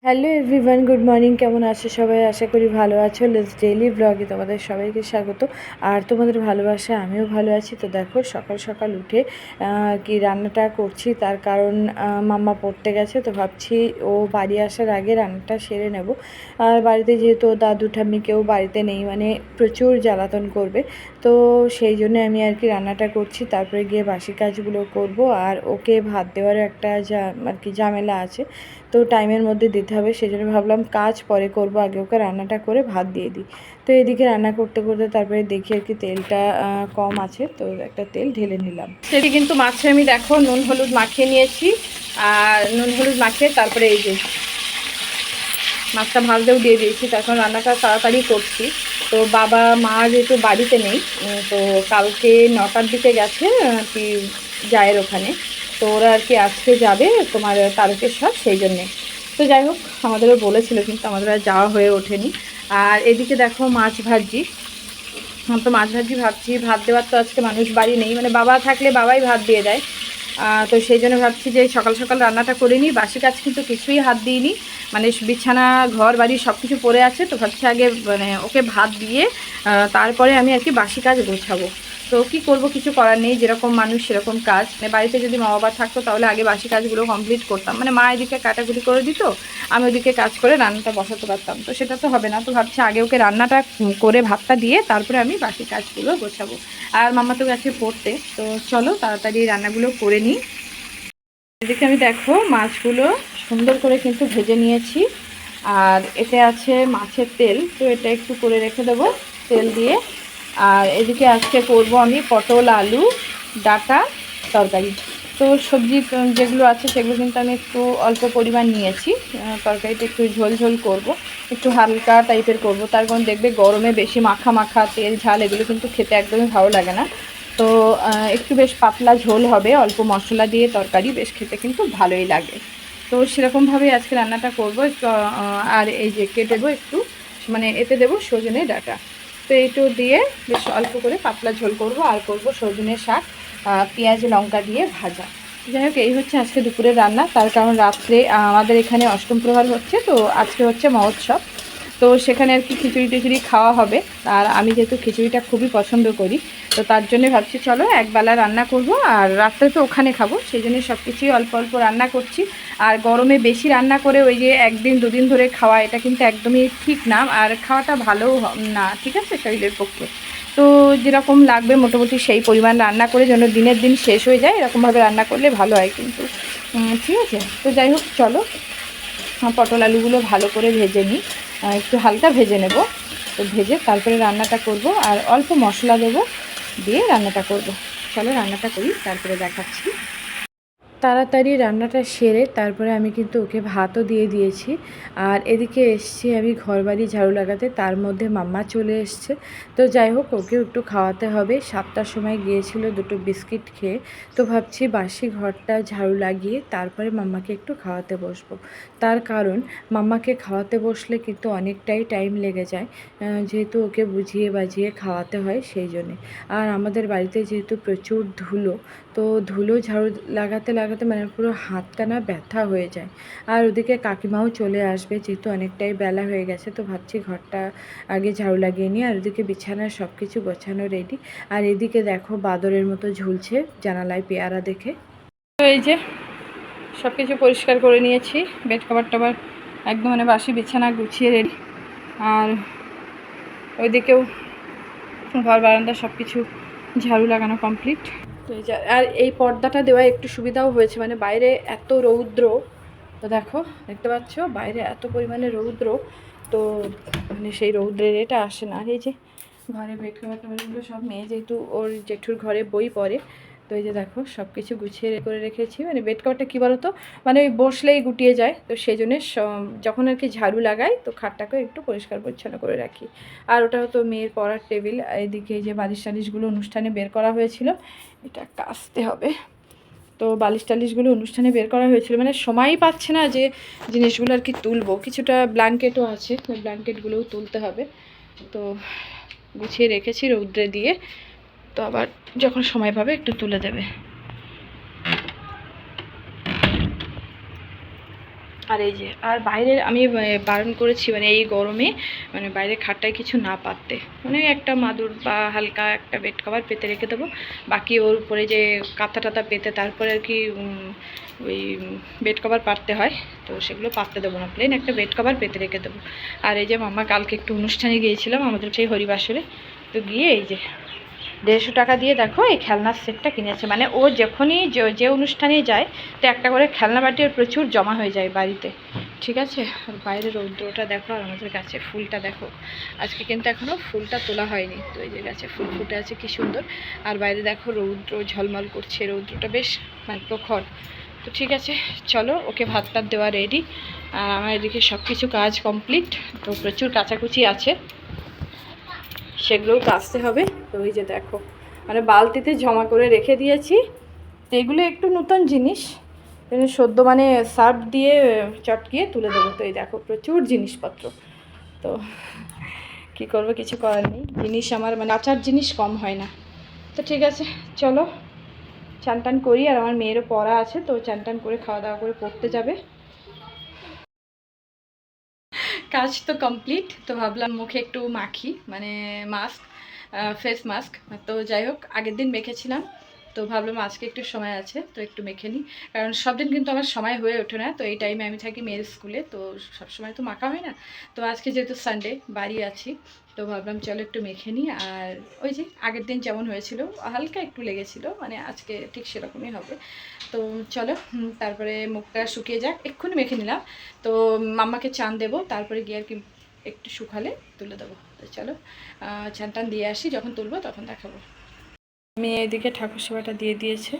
Hello everyone, good morning. কেমন আছো সবাই? আশা করি ভালো আছো। লেটস ডেইলি ব্লগে তোমাদের সবাইকে স্বাগত। আর তোমাদের ভালোবাসা আমিও ভালো আছি। তো দেখো সকাল সকাল উঠে কি রান্নাটা করছি, তার কারণ মাম্মা পড়তে গেছে, তো ভাবছি ও বাড়ি আসার আগে রান্নাটা সেরে নেব। আর বাড়িতে যেহেতু দাদু ঠাম্মি কেউ বাড়িতে নেই, মানে প্রচুর জ্বালাতন করবে, তো সেই জন্য আমি আর কি রান্নাটা করছি, তারপরে গিয়ে বাসি কাজগুলো করব। আর ওকে ভাত দেওয়ারও একটা আর কি ঝামেলা আছে, তো টাইমের মধ্যে দিতে হবে। সেই জন্য ভাবলাম কাজ পরে করব, আগে ওকে রান্নাটা করে ভাত দিয়ে দিই। তো এদিকে রান্না করতে করতে তারপরে দেখি আর কি তেলটা কম আছে, তো একটা তেল ঢেলে নিলাম। সেটি কিন্তু মাছে আমি দেখো নুন হলুদ মাখিয়ে নিয়েছি, আর নুন হলুদ মাখিয়ে তারপরে এই যে মাছটা ভাজতেও দিয়ে দিয়েছি। তখন রান্নাটা তাড়াতাড়ি করছি। তো বাবা মা যেহেতু বাড়িতে নেই, তো কালকে 9টার দিকে গেছে আর কি জায়ের ওখানে, তো ওরা আর কি আজকে যাবে তোমার তারকেশ্বর, সেই জন্যে। তো যাই হোক, আমাদেরও বলেছিল কিন্তু আমাদের আর যাওয়া হয়ে ওঠেনি। আর এদিকে দেখো মাছ ভাজি, তো মাছ ভাজি ভাবছি, ভাত দেওয়ার তো আজকে মানুষ বাড়ি নেই, মানে বাবা থাকলে বাবাই ভাত দিয়ে দেয়। তো সেই জন্য ভাবছি যে সকাল সকাল রান্নাটা করে নিই, বাসি কাজ কিন্তু কিছুই হাত দিইনি, মানে বিছানা ঘর বাড়ি সব কিছু পড়ে আছে। তো ভাবছি আগে মানে ওকে ভাত দিয়ে তারপরে আমি আর কি বাসি কাজ গোছাবো। তো কি করব, কিছু করার নেই, যেরকম মানুষ সেরকম কাজ। মানে বাড়িতে যদি মা বাবা থাকতো তাহলে আগে বাসি কাজগুলো কমপ্লিট করতাম, মানে মা এদিকে কাটাকুটি করে দিত, আমি ওদিকে কাজ করে রান্নাটা বসাতে পারতাম। তো সেটা তো হবে না, তো ভাবছি আগে ওকে রান্নাটা করে ভাতটা দিয়ে তারপরে আমি বাকি কাজগুলো গোছাবো। আর মামা তো গেছে পড়তে, তো চলো তাড়াতাড়ি রান্নাগুলো করে নিই। এদিকে আমি দেখো মাছগুলো সুন্দর করে কিন্তু ভেজে নিয়েছি, আর এতে আছে মাছের তেল, তো এটা একটু করে রেখে দেবো তেল দিয়ে। আর এদিকে আজকে করব আমি পটল আলু ডাঁটা তরকারি। তো সবজি যেগুলো আছে সেগুলো কিন্তু আমি একটু অল্প পরিমাণ নিয়েছি। তরকারিটা একটু ঝোল ঝোল করব, একটু হালকা টাইপের করব, তার কারণ দেখবে গরমে বেশি মাখা মাখা তেল ঝাল এগুলো কিন্তু খেতে একদমই ভালো লাগে না। তো একটু বেশ পাতলা ঝোল হবে, অল্প মশলা দিয়ে তরকারি, বেশ খেতে কিন্তু ভালোই লাগে। তো সেরকমভাবেই আজকে রান্নাটা করব একটু। আর এই যে কেটে দেবো একটু, মানে এতে দেবো সজনে ডাঁটা, তো এইটু দিয়ে বেশ অল্প করে পাতলা ঝোল করব। আর করব সজনে শাক পেঁয়াজ লঙ্কা দিয়ে ভাজা। যাই হোক, এই হচ্ছে আজকে দুপুরের রান্না, তার কারণ রাত্রে আমাদের এখানে অষ্টম প্রহর হচ্ছে, তো আজকে হচ্ছে মহোৎসব, তো সেখানে আর কি খিচুড়ি টিচুড়ি খাওয়া হবে। আর আমি যেহেতু খিচুড়িটা খুবই পছন্দ করি, তো তার জন্য ভাবছি চলো একবেলা রান্না করব, আর রাত্রে তো ওখানে খাবো, সেই জন্য সব কিছুই অল্প অল্প রান্না করছি। আর গরমে বেশি রান্না করে ওই যে একদিন দুদিন ধরে খাওয়া, এটা কিন্তু একদমই ঠিক না, আর খাওয়াটা ভালোও না, ঠিক আছে শরীরের পক্ষে। তো যেরকম লাগবে মোটামুটি সেই পরিমাণ রান্না করে যেন দিনের দিন শেষ হয়ে যায়, এরকমভাবে রান্না করলে ভালো হয় কিন্তু। ঠিক আছে, তো যাই হোক চলো পটল আলুগুলো ভালো করে ভেজে নিই, একটু হালকা ভেজে নেব। তো ভেজে তারপরে রান্নাটা করব, আর অল্প মশলা দেবো, দিয়ে রান্নাটা করব। চলো রান্নাটা করি, তারপরে দেখাচ্ছি। তাড়াতাড়ি রান্নাটা সেরে তারপরে আমি কিন্তু ওকে ভাতও দিয়ে দিয়েছি। আর এদিকে এসছি আমি ঘরবাড়ি ঝাড়ু লাগাতে, তার মধ্যে মাম্মা চলে এসছে। তো যাই হোক, ওকেও একটু খাওয়াতে হবে। 7টার সময় গিয়েছিল দুটো বিস্কিট খেয়ে, তো ভাবছি বাসি ঘরটা ঝাড়ু লাগিয়ে তারপরে মাম্মাকে একটু খাওয়াতে বসবো। তার কারণ মাম্মাকে খাওয়াতে বসলে কিন্তু অনেকটাই টাইম লেগে যায়, যেহেতু ওকে বুঝিয়ে বাজিয়ে খাওয়াতে হয় সেই জন্যে। আর আমাদের বাড়িতে যেহেতু প্রচুর ধুলো, তো ধুলো ঝাড়ু লাগাতে লাগাতে মানে পুরো হাতটা না ব্যথা হয়ে যায়। আর ওদিকে কাকিমাও চলে আসবে, যেহেতু অনেকটাই বেলা হয়ে গেছে, তো ভাবছি ঘরটা আগে ঝাড়ু লাগিয়ে নিই। আর ওদিকে বিছানার সব কিছু গোছানো রেডি। আর এদিকে দেখো বাদরের মতো ঝুলছে জানালায় পেয়ারা দেখে। তো এই যে সব কিছু পরিষ্কার করে নিয়েছি, বেড কভার টভার একদম মানে বাসি বিছানা গুছিয়ে রেডি। আর ওইদিকেও ঘর বারান্দা সব কিছু ঝাড়ু লাগানো কমপ্লিট। তো আর এই পর্দাটা দেওয়া একটু সুবিধাও হয়েছে, মানে বাইরে এত রৌদ্র, তো দেখো দেখতে পাচ্ছ বাইরে এত পরিমাণে রৌদ্র, তো মানে সেই রৌদ্রের এটা আসে না। আর এই যে ঘরে বেড কভার টভারগুলো সব, মেয়ে যেহেতু ওর জেঠুর ঘরে বই পড়ে, তো এই যে দেখো সব কিছু গুছিয়ে করে রেখেছি। মানে বেড কভারটা কী বলো তো, মানে ওই বসলেই গুটিয়ে যায়, তো সেই জন্যে যখন আর কি ঝাড়ু লাগাই তো খাটটাকে একটু পরিষ্কার পরিচ্ছন্ন করে রাখি। আর ওটা হতো মেয়ের পড়ার টেবিল। এদিকে এই যে বালিশ টালিশগুলো অনুষ্ঠানে বের করা হয়েছিল, এটা একটা আসতে হবে। তো বালিশ টালিশগুলো অনুষ্ঠানে বের করা হয়েছিল, মানে সময়ই পাচ্ছে না যে জিনিসগুলো আর কি তুলবো। কিছুটা ব্ল্যাঙ্কেটও আছে, ব্ল্যাঙ্কেটগুলোও তুলতে হবে, তো গুছিয়ে রেখেছি রৌদ্রে দিয়ে, তো আবার যখন সময় পাবে একটু তুলে দেবে। আর এই যে আর বাইরের আমি বারণ করেছি মানে এই গরমে মানে বাইরে খাটটায় কিছু না পাততে, মানে একটা মাদুর বা হালকা একটা বেড কভার পেতে রেখে দেবো, বাকি ওর উপরে যে কাঁথা টাতা পেতে তারপরে আর কি ওই বেড কভার পাততে হয়, তো সেগুলো পাততে দেবো না, প্লেন একটা বেড কভার পেতে রেখে দেবো। আর এই যে মাম্মা কালকে একটু অনুষ্ঠানে গিয়েছিলাম আমাদের সেই হরিবাসরে, তো গিয়ে এই যে 150 টাকা দিয়ে দেখো এই খেলনার সেটটা কিনেছে, মানে ও যখনই যে অনুষ্ঠানেই যায় তো একটা করে খেলনা বাটি ওর প্রচুর জমা হয়ে যায় বাড়িতে, ঠিক আছে। আর বাইরের রৌদ্রটা দেখো আর আমাদের গাছে ফুলটা দেখো, আজকে কিন্তু এখনও ফুলটা তোলা হয়নি, তো এই যে গাছে ফুল ফুটে আছে কি সুন্দর। আর বাইরে দেখো রৌদ্র ঝলমল করছে, রৌদ্রটা বেশ মানে প্রখর। তো ঠিক আছে চলো, ওকে ভাত টাত দেওয়া রেডি, আর আমার এদিকে সব কিছু কাজ কমপ্লিট, তো প্রচুর কাচাকুচি আছে সেগুলোও কাচতে হবে। তো ওই যে দেখো মানে বালতিতে জমা করে রেখে দিয়েছি, তো এগুলো একটু নতুন জিনিস, সদ্য মানে সার্ফ দিয়ে চটকিয়ে তুলে দেবো। তো এই দেখো প্রচুর জিনিসপত্র, তো কি করবো, কিছু করার নেই, জিনিস আমার মানে আচার জিনিস কম হয় না। তো ঠিক আছে চলো চান টান করি, আর আমার মেয়েরও পড়া আছে, তো চান টান করে খাওয়া দাওয়া করে পড়তে যাবে। কাজ তো কমপ্লিট, তো ভাবলাম মুখে একটু মাখি মানে মাস্ক, ফেস মাস্ক, তো যাই হোক আগের দিন মেখেছিলাম, তো ভাবলাম আজকে একটু সময় আছে তো একটু মেখে নিই, কারণ সব দিন কিন্তু আমার সময় হয়ে ওঠে না, তো এই টাইমে আমি থাকি মেয়ের স্কুলে, তো সব সময় তো মাখা হয় না। তো আজকে যেহেতু সানডে বাড়ি আছি, তো ভাবলাম চলো একটু মেখে নিই। আর ওই যে আগের দিন যেমন হয়েছিল হালকা একটু লেগেছিল, মানে আজকে ঠিক সেরকমই হবে। তো চলো তারপরে মুখটা শুকিয়ে যাক, এক্ষুনি মেখে নিলাম, তো মাম্মাকে চান দেবো, তারপরে গিয়ে আর কি একটু শুকালে তুলে দেবো। তো চলো চান টান দিয়ে আসি, যখন তুলবো তখন দেখাবো। আমি এদিকে ঠাকুর সেবাটা দিয়ে দিয়েছে,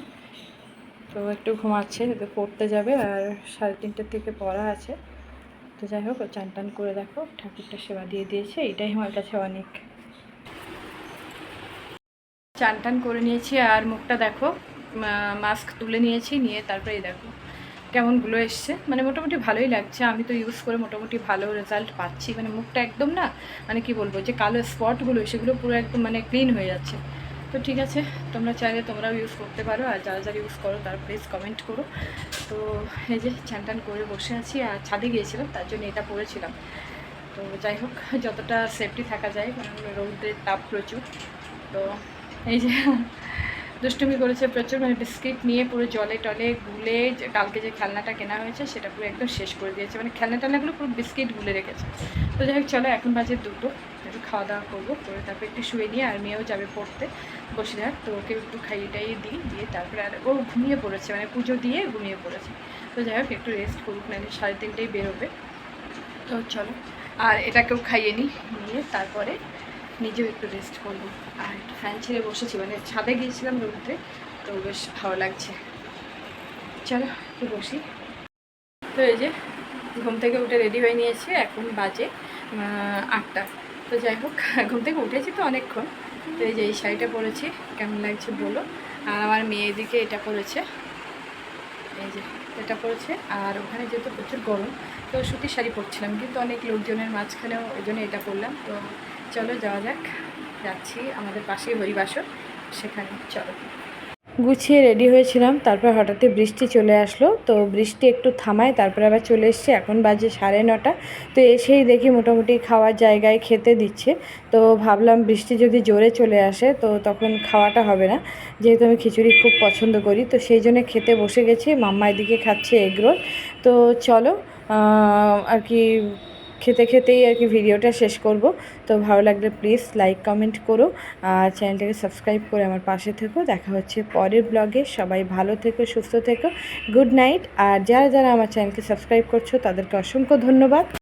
তো একটু ঘুমাচ্ছে, পড়তে যাবে, আর 3:30টার থেকে পড়া আছে। তো যাই হোক চান টান করে দেখো ঠাকুরটা সেবা দিয়ে দিয়েছে, এটাই আমার কাছে অনেক। চান টান করে নিয়েছি, আর মুখটা দেখো মাস্ক তুলে নিয়েছি, নিয়ে তারপরে এই দেখো কেমন গ্লো এসছে, মানে মোটামুটি ভালোই লাগছে, আমি তো ইউজ করে মোটামুটি ভালো রেজাল্ট পাচ্ছি, মানে মুখটা একদম না মানে কি বলবো যে কালো স্পটগুলো সেগুলো পুরো একদম মানে ক্লিন হয়ে যাচ্ছে। তো ঠিক আছে তোমরা চাইলে তোমরাও ইউজ করতে পারো, আর যারা যারা ইউজ করো তারা প্লিজ কমেন্ট করো। তো এই যে চান টান করে বসে আছি, আর ছাদে গিয়েছিলাম তার জন্য এটা পরেছিলাম। তো যাই হোক যতটা সেফটি থাকা যায়, কারণ রৌদ্রের তাপ প্রচুর। তো এই যে দুষ্টুমি করেছে প্রচুর, মানে বিস্কিট নিয়ে পুরো জলে টলে গুলে, কালকে যে খেলনাটা কেনা হয়েছে সেটা পুরো একদম শেষ করে দিয়েছে, মানে খেলনা টেলনাগুলো পুরো বিস্কিট গুলে রেখেছে। তো যাই হোক চলো এখন বাজে 2টো, একটু খাওয়া দাওয়া করবো, করে তারপর একটু শুয়ে নিয়ে, আর মেয়েও যাবে পড়তে বসে যাক, তো ওকে একটু খাইয়ে টাইয়ে দিই, দিয়ে তারপরে আর ও ঘুমিয়ে পড়েছে, মানে পুজো দিয়ে ঘুমিয়ে পড়েছে। তো যাই হোক একটু রেস্ট করুক, মানে 3:30টায় বেরোবে। তো চলো আর এটাকেও খাইয়ে নিই, নিয়ে তারপরে নিজেও একটু রেস্ট করবো। আর একটু ফ্যান ছেড়ে বসেছি, মানে ছাদে গিয়েছিলাম রোদ্রে, তো বেশ ভালো লাগছে। চলো একটু বসি। তো এই যে ঘুম থেকে উঠে রেডি হয়ে নিয়েছি, এখন বাজে 8টা। তো যাই হোক ঘুম থেকে উঠেছি তো অনেকক্ষণ। তো এই যে এই শাড়িটা পরেছি, কেমন লাগছে বলো। আর আমার মেয়ে দিকে এটা পরেছে, এই যে এটা পরেছে, আর ওখানে যেহেতু প্রচুর গরম তো সুতির শাড়ি পরছিলাম, কিন্তু অনেক লোকজনের মাঝখানেও ওই জন্য এটা পরলাম। তো চলো যাওয়া যাক, যাচ্ছি আমাদের পাশেই হরিবাসর, সেখানে চলো। গুছিয়ে রেডি হয়েছিলাম, তারপর হঠাৎই বৃষ্টি চলে আসলো, তো বৃষ্টি একটু থামায় তারপরে আবার চলে এসছে, এখন বাজে 9:30। তো এসেই দেখি মোটামুটি খাওয়ার জায়গায় খেতে দিচ্ছে, তো ভাবলাম বৃষ্টি যদি জোরে চলে আসে তো তখন খাওয়াটা হবে না, যেহেতু আমি খিচুড়ি খুব পছন্দ করি, তো সেই জন্য খেতে বসে গেছি। মাম্মা এদিকে খাচ্ছে এগরোল। তো চলো আর কি খেতে খেতেই আর কি ভিডিওটা শেষ করব। তো ভালো লাগলে প্লিজ লাইক কমেন্ট করো, আর চ্যানেলটাকে সাবস্ক্রাইব করে আমার পাশে থেকো। দেখা হচ্ছে পরের ব্লগে, সবাই ভালো থেকো, সুস্থ থেকো, গুড নাইট। আর যারা যারা আমার চ্যানেলকে সাবস্ক্রাইব করছো তাদেরকে অসংখ্য ধন্যবাদ।